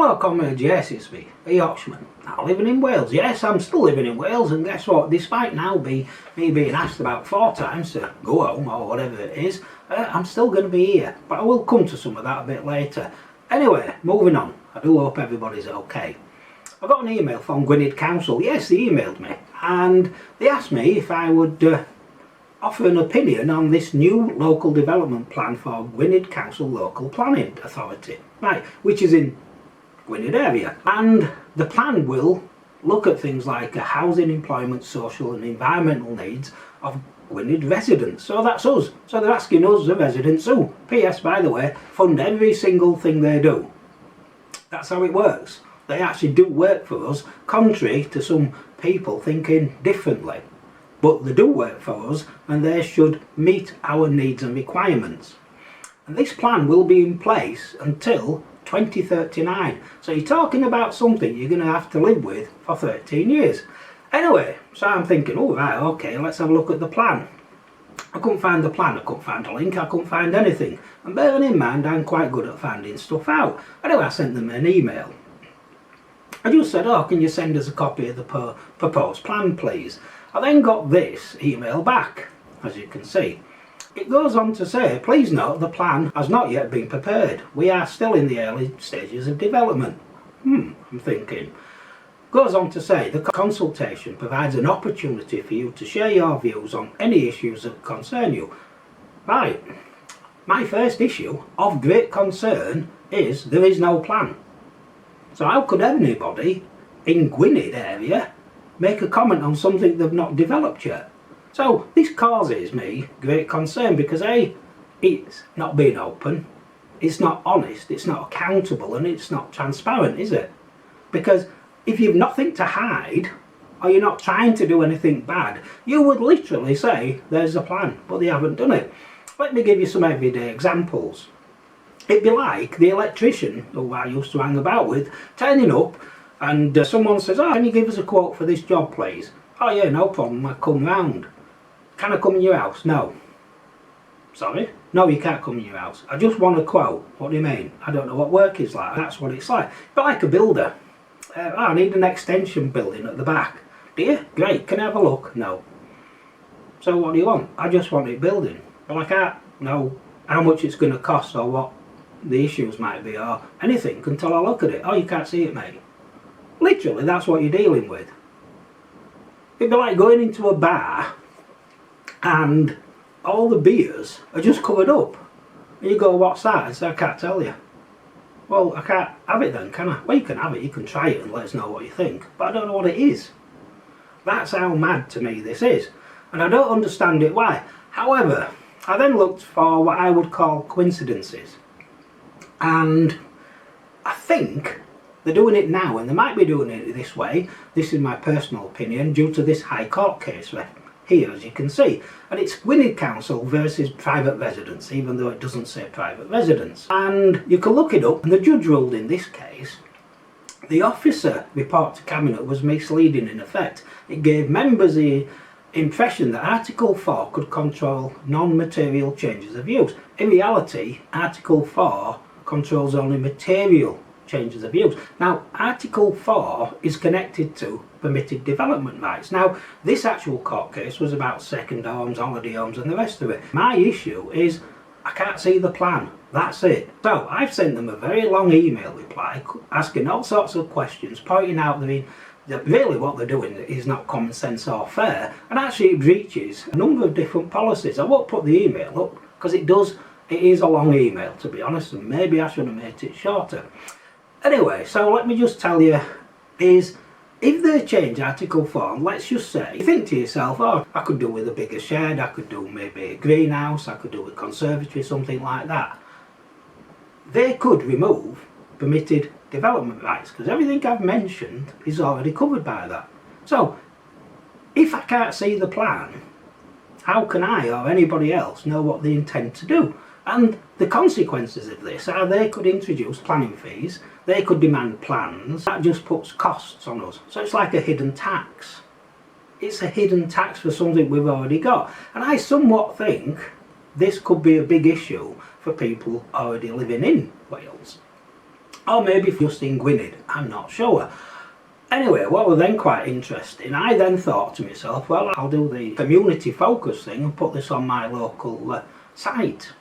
Hello comrades, yes it's me, a Yorkshireman, now living in Wales. Yes, I'm still living in Wales, and guess what, despite now me being asked about 4 times to go home or whatever it is, I'm still going to be here, but I will come to some of that a bit later. Anyway, moving on, I do hope everybody's okay. I got an email from Gwynedd Council. Yes, they emailed me, and they asked me if I would offer an opinion on this new local development plan for Gwynedd Council Local Planning Authority, right, which is in Gwynedd area, and the plan will look at things like housing, employment, social and environmental needs of Gwynedd residents. So that's us. So they're asking us, the residents, who, PS by the way, fund every single thing they do. That's how it works. They actually do work for us, contrary to some people thinking differently. But they do work for us, and they should meet our needs and requirements. And this plan will be in place until 2039. So you're talking about something you're going to have to live with for 13 years. Anyway, so I'm thinking, oh right, okay, let's have a look at the plan. I couldn't find the plan, I couldn't find a link, I couldn't find anything. And bearing in mind, I'm quite good at finding stuff out. Anyway, I sent them an email. I just said, oh, can you send us a copy of the proposed plan, please? I then got this email back, as you can see. It goes on to say, please note the plan has not yet been prepared. We are still in the early stages of development. I'm thinking. Goes on to say, the consultation provides an opportunity for you to share your views on any issues that concern you. Right. My first issue of great concern is there is no plan. So how could anybody in Gwynedd area make a comment on something they've not developed yet? So this causes me great concern because A, it's not being open, it's not honest, it's not accountable, and it's not transparent, is it? Because if you've nothing to hide, or you're not trying to do anything bad, you would literally say there's a plan, but they haven't done it. Let me give you some everyday examples. It'd be like the electrician who I used to hang about with turning up, and someone says, oh, can you give us a quote for this job please? Oh yeah, no problem, I'll come round. Can I come in your house? No. Sorry? No, you can't come in your house. I just want a quote. What do you mean? I don't know what work is like. That's what it's like. But like a builder. I need an extension building at the back. Do you? Great. Can I have a look? No. So what do you want? I just want it building. Well, I can't know how much it's going to cost or what the issues might be or anything until I look at it. Oh, you can't see it, mate. Literally, that's what you're dealing with. It'd be like going into a bar and all the beers are just covered up. And you go, what's that? I say, I can't tell you. Well, I can't have it then, can I? Well, you can have it, you can try it and let us know what you think. But I don't know what it is. That's how mad to me this is. And I don't understand it why. However, I then looked for what I would call coincidences. And I think they're doing it now, and they might be doing it this way. This is my personal opinion, due to this High Court case here, as you can see. And it's Gwynedd Council versus private residents, even though it doesn't say private residents. And you can look it up, and the judge ruled in this case, the officer report to Cabinet was misleading in effect. It gave members the impression that Article 4 could control non-material changes of use. In reality, Article 4 controls only material changes of use. Now, Article 4 is connected to permitted development rights. Now, this actual court case was about second homes, holiday homes and the rest of it. My issue is I can't see the plan. That's it. So I've sent them a very long email reply asking all sorts of questions, pointing out that really what they're doing is not common sense or fair, and actually it breaches a number of different policies. I won't put the email up because it is a long email, to be honest, and maybe I should have made it shorter. Anyway, so let me just tell you, is if they change Article 4, let's just say, you think to yourself, oh, I could do with a bigger shed, I could do maybe a greenhouse, I could do a conservatory, something like that. They could remove permitted development rights, because everything I've mentioned is already covered by that. So, if I can't see the plan, how can I or anybody else know what they intend to do? And the consequences of this are they could introduce planning fees, they could demand plans, that just puts costs on us. So it's like a hidden tax. It's a hidden tax for something we've already got. And I somewhat think this could be a big issue for people already living in Wales. Or maybe just in Gwynedd, I'm not sure. Anyway, what was then quite interesting, I then thought to myself, well, I'll do the community focus thing and put this on my local site.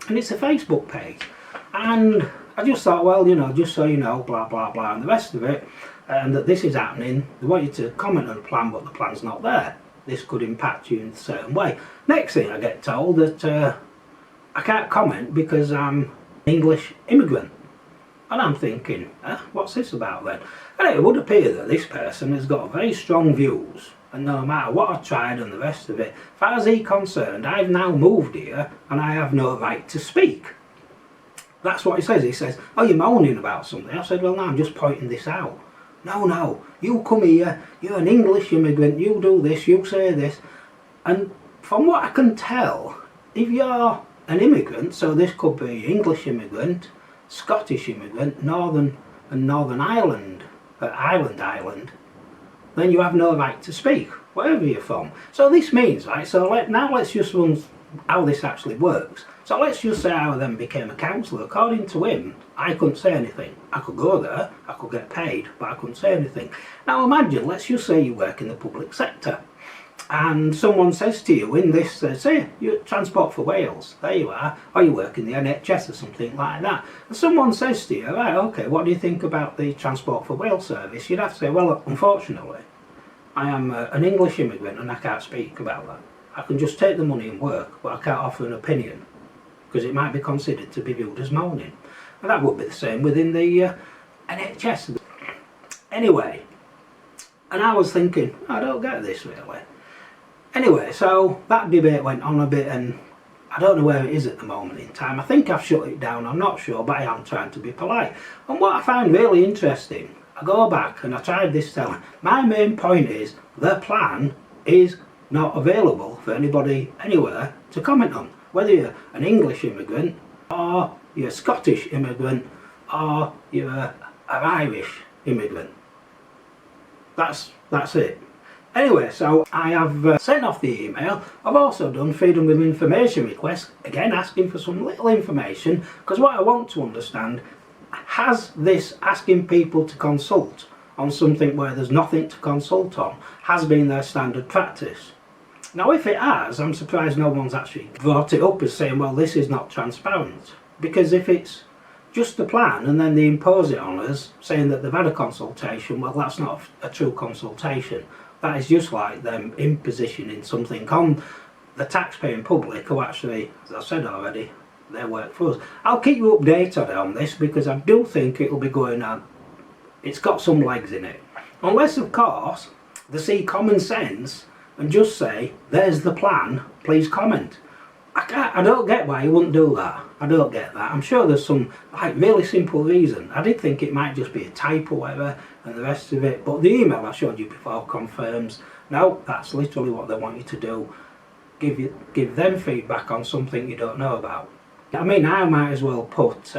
And it's a Facebook page. And I just thought, well, you know, just so you know, blah, blah, blah, and the rest of it, and that this is happening. They want you to comment on the plan, but the plan's not there. This could impact you in a certain way. Next thing I get told that I can't comment because I'm an English immigrant. And I'm thinking, what's this about then? And it would appear that this person has got very strong views, and no matter what I've tried and the rest of it, as far as he's concerned, I've now moved here and I have no right to speak. That's what he says. He says, oh, you're moaning about something. I said, well, no, I'm just pointing this out. No, you come here, you're an English immigrant, you do this, you say this. And from what I can tell, if you're an immigrant, so this could be English immigrant, Scottish immigrant, Northern Ireland, Ireland, then you have no right to speak, wherever you're from. So this means, right, so now let's just run how this actually works. So let's just say I then became a councillor. According to him, I couldn't say anything. I could go there, I could get paid, but I couldn't say anything. Now imagine, let's just say you work in the public sector, and someone says to you in this, say you're Transport for Wales, there you are, or you work in the NHS or something like that, and someone says to you, right, okay, what do you think about the Transport for Wales service? You'd have to say, well, unfortunately, I am an English immigrant and I can't speak about that. I can just take the money and work, but I can't offer an opinion, because it might be considered to be viewed as moaning. And that would be the same within the NHS. Anyway, and I was thinking, I don't get this really. Anyway, so that debate went on a bit, and I don't know where it is at the moment in time. I think I've shut it down, I'm not sure, but I am trying to be polite. And what I find really interesting, I go back and I tried this telling. My main point is, the plan is not available for anybody anywhere to comment on. Whether you're an English immigrant, or you're a Scottish immigrant, or you're an Irish immigrant. That's it. Anyway, so I have sent off the email. I've also done freedom of information requests, again asking for some little information, because what I want to understand, has this asking people to consult on something where there's nothing to consult on has been their standard practice? Now if it has, I'm surprised no one's actually brought it up as saying, well, this is not transparent. Because if it's just a plan and then they impose it on us saying that they've had a consultation, well, that's not a true consultation. That is just like them impositioning something on the taxpaying public who actually, as I said already, they work for us. I'll keep you updated on this because I do think it'll be going on. It's got some legs in it. Unless, of course, they see common sense and just say, there's the plan, please comment. I don't get why you wouldn't do that. I don't get that. I'm sure there's some like really simple reason. I did think it might just be a type or whatever and the rest of it, but the email I showed you before confirms, no, that's literally what they want you to do. Give them feedback on something you don't know about. I mean, I might as well put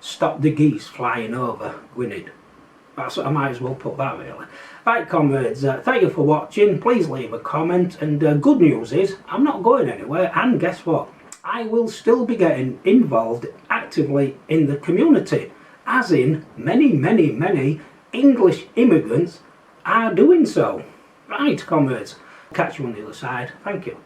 stop the geese flying over Gwynedd. That's what I might as well put that really. Right comrades, thank you for watching. Please leave a comment, and good news is I'm not going anywhere, and guess what? I will still be getting involved actively in the community, as in many English immigrants are doing so. Right comrades, catch you on the other side. Thank you.